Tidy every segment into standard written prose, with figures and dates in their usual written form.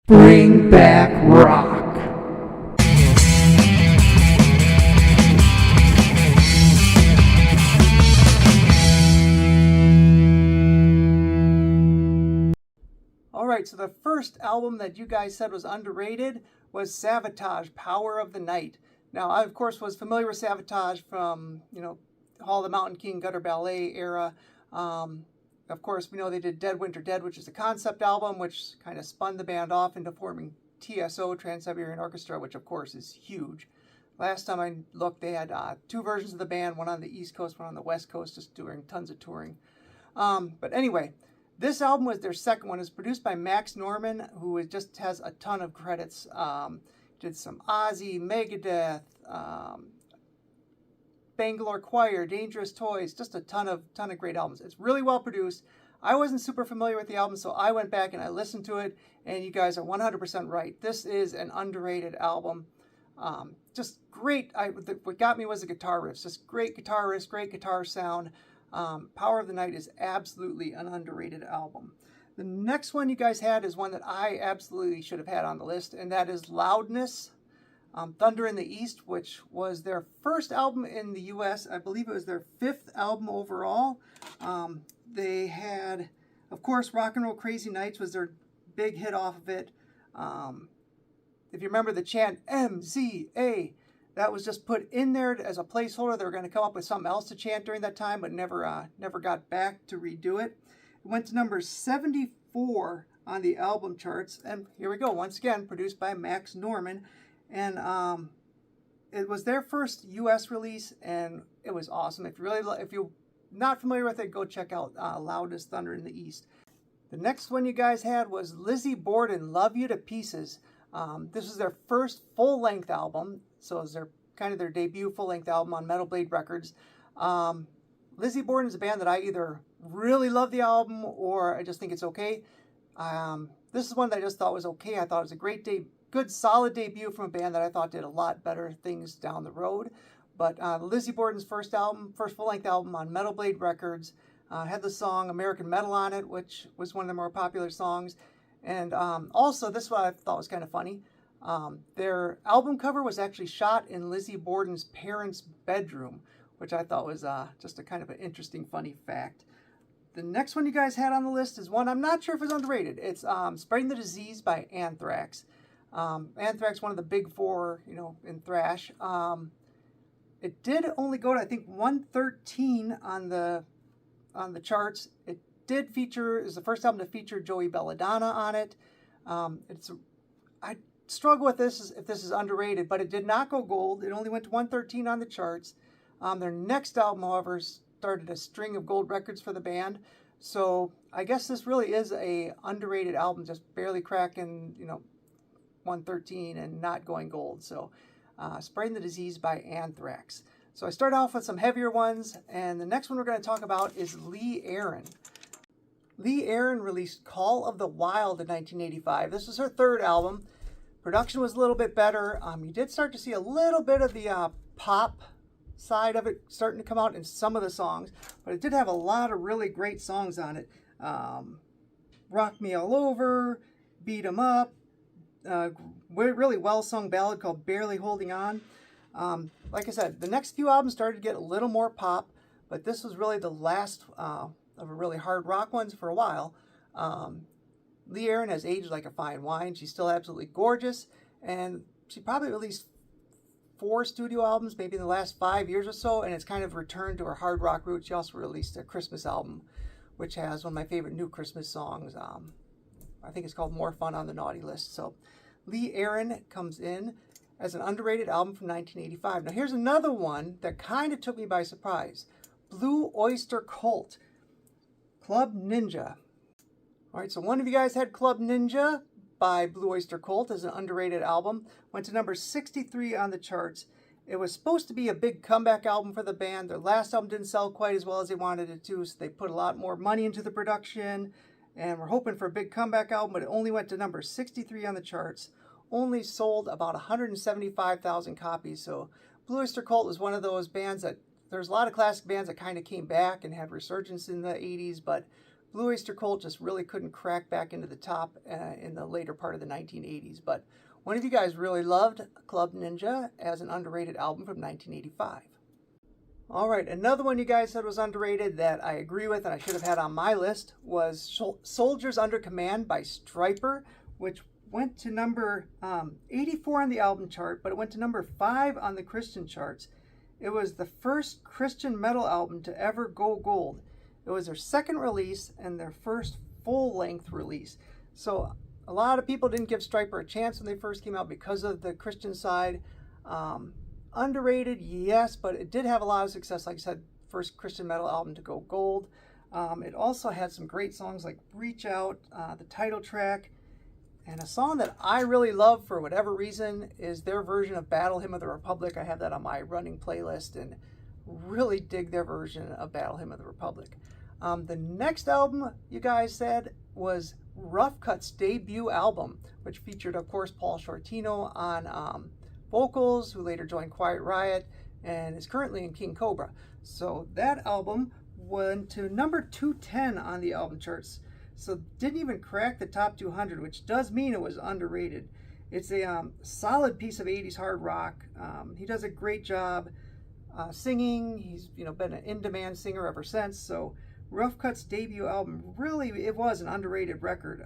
Bring back rock. Alright, so the first album that you guys said was underrated was Savatage, Power of the Night. Now, I, of course, was familiar with Savatage from, Hall of the Mountain King, Gutter Ballet era. Of course, we know they did Dead Winter Dead, which is a concept album, which kind of spun the band off into forming TSO, Trans-Siberian Orchestra, which, of course, is huge. Last time I looked, they had two versions of the band, one on the East Coast, one on the West Coast, just doing tons of touring. But anyway, this album was their second one. It's produced by Max Norman, who just has a ton of credits. Did some Ozzy, Megadeth, Bangalore Choir, Dangerous Toys, just a ton of great albums. It's really well produced. I wasn't super familiar with the album, so I went back and I listened to it, and you guys are 100% right. This is an underrated album. Just great. What got me was the guitar riffs. Just great guitar riffs, great guitar sound. Power of the Night is absolutely an underrated album. The next one you guys had is one that I absolutely should have had on the list, and that is Loudness, Thunder in the East, which was their first album in the U.S. I believe it was their fifth album overall. They had, of course, Rock and Roll Crazy Nights was their big hit off of it. If you remember the chant MZA, that was just put in there as a placeholder. They were going to come up with something else to chant during that time, but never got back to redo it. It went to number 74 on the album charts, and here we go. Once again, produced by Max Norman, and it was their first U.S. release, and it was awesome. If you're not familiar with it, go check out Loudness, Thunder in the East. The next one you guys had was Lizzy Borden, Love You to Pieces. This was their first full-length album, so it was their debut full-length album on Metal Blade Records. Lizzy Borden is a band that I either really love the album or I just think it's okay. This is one that I just thought was okay. I thought it was a good solid debut from a band that I thought did a lot better things down the road. But Lizzy Borden's first full-length album on Metal Blade Records, had the song American Metal on it, which was one of the more popular songs. And also, this one I thought was kind of funny. Their album cover was actually shot in Lizzy Borden's parents' bedroom, which I thought was just a kind of an interesting, funny fact. The next one you guys had on the list is one I'm not sure if it's underrated. It's Spreading the Disease by Anthrax. Anthrax, one of the big four, in thrash. It did only go to, I think, 113 on the charts. It is the first album to feature Joey Belladonna on it. I struggle with this if this is underrated, but it did not go gold. It only went to 113 on the charts. Their next album, however, started a string of gold records for the band. So I guess this really is a underrated album, just barely cracking, 113 and not going gold. So Spreading the Disease by Anthrax. So I start off with some heavier ones, and the next one we're going to talk about is Lee Aaron. Lee Aaron released Call of the Wild in 1985. This was her third album. Production was a little bit better. You did start to see a little bit of the pop side of it starting to come out in some of the songs, but it did have a lot of really great songs on it. Rock Me All Over, Beat 'Em Up, really well-sung ballad called Barely Holding On. Like I said, the next few albums started to get a little more pop, but this was really the last of a really hard rock ones for a while. Lee Aaron has aged like a fine wine. She's still absolutely gorgeous, and she probably released 4 studio albums maybe in the last 5 years or so, and it's kind of returned to her hard rock roots. She also released a Christmas album, which has one of my favorite new Christmas songs. I think it's called More Fun on the Naughty List. So Lee Aaron comes in as an underrated album from 1985. Now here's another one that kind of took me by surprise. Blue Oyster Cult, Club Ninja. All right, so one of you guys had Club Ninja by Blue Oyster Cult as an underrated album. Went to number 63 on the charts. It was supposed to be a big comeback album for the band. Their last album didn't sell quite as well as they wanted it to, so they put a lot more money into the production, and we're hoping for a big comeback album, but it only went to number 63 on the charts. Only sold about 175,000 copies, so Blue Oyster Cult was one of those bands that, there's a lot of classic bands that kind of came back and had resurgence in the 80s, but Blue Oyster Cult just really couldn't crack back into the top in the later part of the 1980s. But one of you guys really loved Club Ninja as an underrated album from 1985. All right, another one you guys said was underrated that I agree with and I should have had on my list was Soldiers Under Command by Stryper, which went to number 84 on the album chart, but it went to number 5 on the Christian charts. It was the first Christian metal album to ever go gold. It was their second release and their first full-length release. So a lot of people didn't give Stryper a chance when they first came out because of the Christian side. Underrated, yes, but it did have a lot of success. Like I said, first Christian metal album to go gold. It also had some great songs like Reach Out, the title track, and a song that I really love for whatever reason is their version of Battle Hymn of the Republic. I have that on my running playlist and really dig their version of Battle Hymn of the Republic. The next album you guys said was Rough Cutt's debut album, which featured, of course, Paul Shortino on vocals, who later joined Quiet Riot and is currently in King Kobra. So that album went to number 210 on the album charts. So didn't even crack the top 200, which does mean it was underrated. It's a solid piece of 80s hard rock. He does a great job singing. He's been an in-demand singer ever since. So Rough Cutt's debut album, really, it was an underrated record.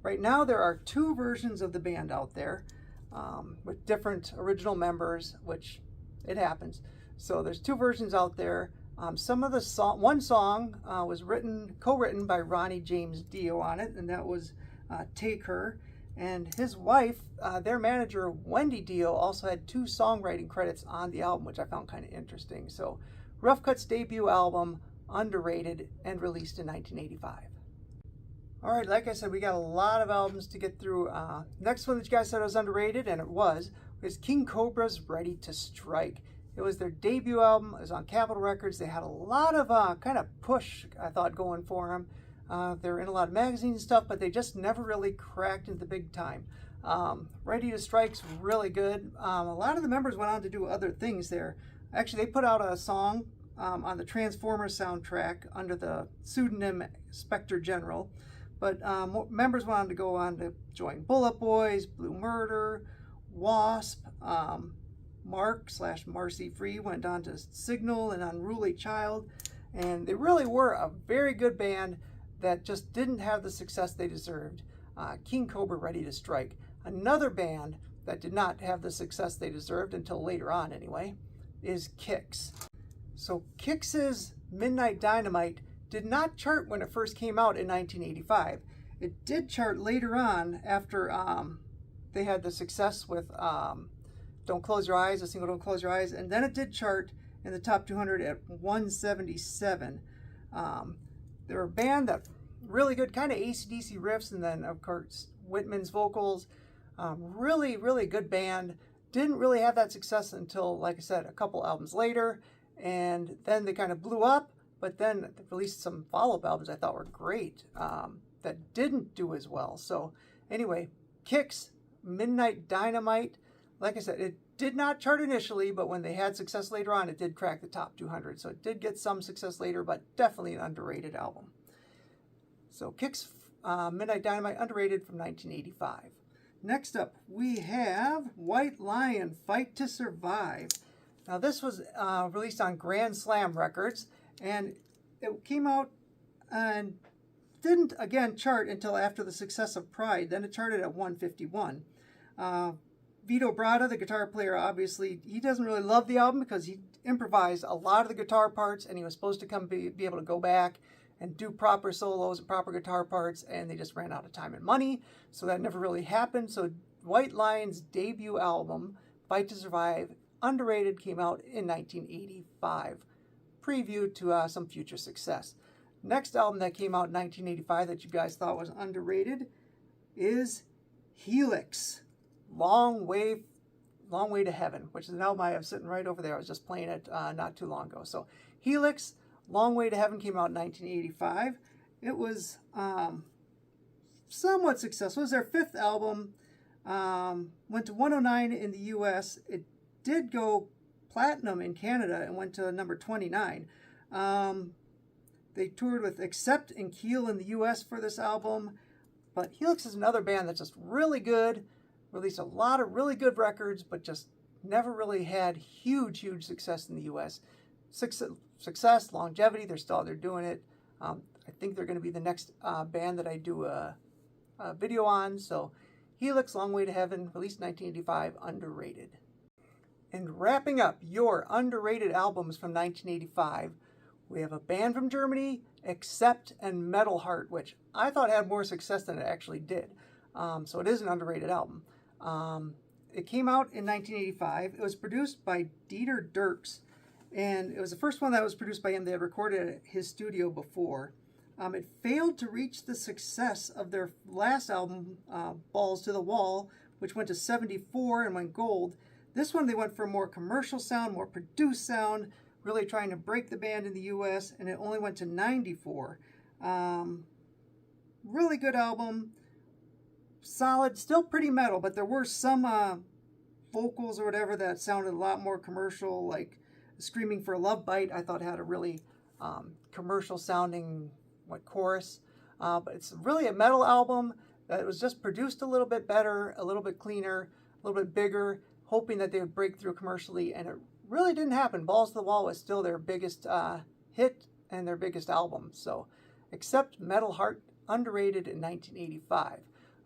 Right now there are 2 versions of the band out there with different original members, which it happens. So there's 2 versions out there. Some of the one song was co-written by Ronnie James Dio on it, and that was Take Her. And his wife, their manager, Wendy Dio, also had 2 songwriting credits on the album, which I found kind of interesting. So Rough Cutt's debut album, underrated, and released in 1985. All right, like I said, we got a lot of albums to get through. Next one that you guys said was underrated, and it was King Kobra's Ready to Strike. It was their debut album. It was on Capitol Records. They had a lot of kind of push, I thought, going for them. They were in a lot of magazines and stuff, but they just never really cracked into the big time. Ready to Strike's really good. A lot of the members went on to do other things there. Actually, they put out a song on the Transformers soundtrack under the pseudonym Spectre General. But members went on to go on to join Bullet Boys, Blue Murder, Wasp, Mark/Marcy Free went on to Signal and Unruly Child, and they really were a very good band that just didn't have the success they deserved. King Kobra Ready to Strike. Another band that did not have the success they deserved until later on anyway is Kix. So Kix's Midnight Dynamite did not chart when it first came out in 1985. It did chart later on after they had the success with Don't Close Your Eyes, the single Don't Close Your Eyes, and then it did chart in the top 200 at 177. They're a band that really good, kind of AC/DC riffs, and then of course Whitman's vocals. Really, really good band. Didn't really have that success until, like I said, a couple albums later, and then they kind of blew up, but then they released some follow-up albums I thought were great that didn't do as well. So anyway, Kix, Midnight Dynamite, like I said, it did not chart initially, but when they had success later on, it did crack the top 200. So it did get some success later, but definitely an underrated album. So Kix, Midnight Dynamite, underrated, from 1985. Next up, we have White Lion, Fight to Survive. Now this was released on Grand Slam Records, and it came out and didn't again chart until after the success of Pride. Then it charted at 151. Vito Bratta, the guitar player, obviously, he doesn't really love the album because he improvised a lot of the guitar parts, and he was supposed to be able to go back and do proper solos and proper guitar parts, and they just ran out of time and money, so that never really happened. So White Lion's debut album, Fight to Survive, underrated, came out in 1985, preview to some future success. Next album that came out in 1985 that you guys thought was underrated is Helix, Long Way to Heaven, which is an album I have sitting right over there. I was just playing it not too long ago. So Helix, Long Way to Heaven came out in 1985. It was somewhat successful. It was their 5th album. Went to 109 in the US. It did go platinum in Canada and went to number 29. They toured with Accept and Keel in the US for this album. But Helix is another band that's just really good, released a lot of really good records, but just never really had huge success in the US. Success, longevity, they're doing it. I think they're going to be the next band that I do a video on. So Helix, Long Way to Heaven, released 1985, underrated. And wrapping up your underrated albums from 1985, we have a band from Germany, Accept and Metal Heart, which I thought had more success than it actually did. So it is an underrated album. It came out in 1985. It was produced by Dieter Dierks, and it was the first one that was produced by him. They had recorded at his studio before. It failed to reach the success of their last album, Balls to the Wall, which went to 74 and went gold. This one, they went for a more commercial sound, more produced sound, really trying to break the band in the US, and it only went to 94. Really good album. Solid, still pretty metal, but there were some vocals or whatever that sounded a lot more commercial, like Screaming for a Love Bite, I thought had a really commercial sounding chorus. But it's really a metal album that was just produced a little bit better, a little bit cleaner, a little bit bigger, hoping that they would break through commercially, and it really didn't happen. Balls to the Wall was still their biggest hit and their biggest album. So Accept, Metal Heart, underrated in 1985.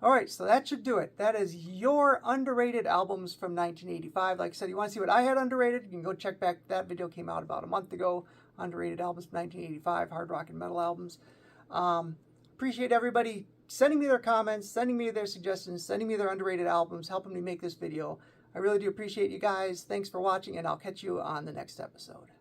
All right, so that should do it. That is your underrated albums from 1985. Like I said, you want to see what I had underrated, you can go check back. That video came out about a month ago. Underrated albums from 1985, hard rock and metal albums. Appreciate everybody sending me their comments, sending me their suggestions, sending me their underrated albums, helping me make this video. I really do appreciate you guys. Thanks for watching, and I'll catch you on the next episode.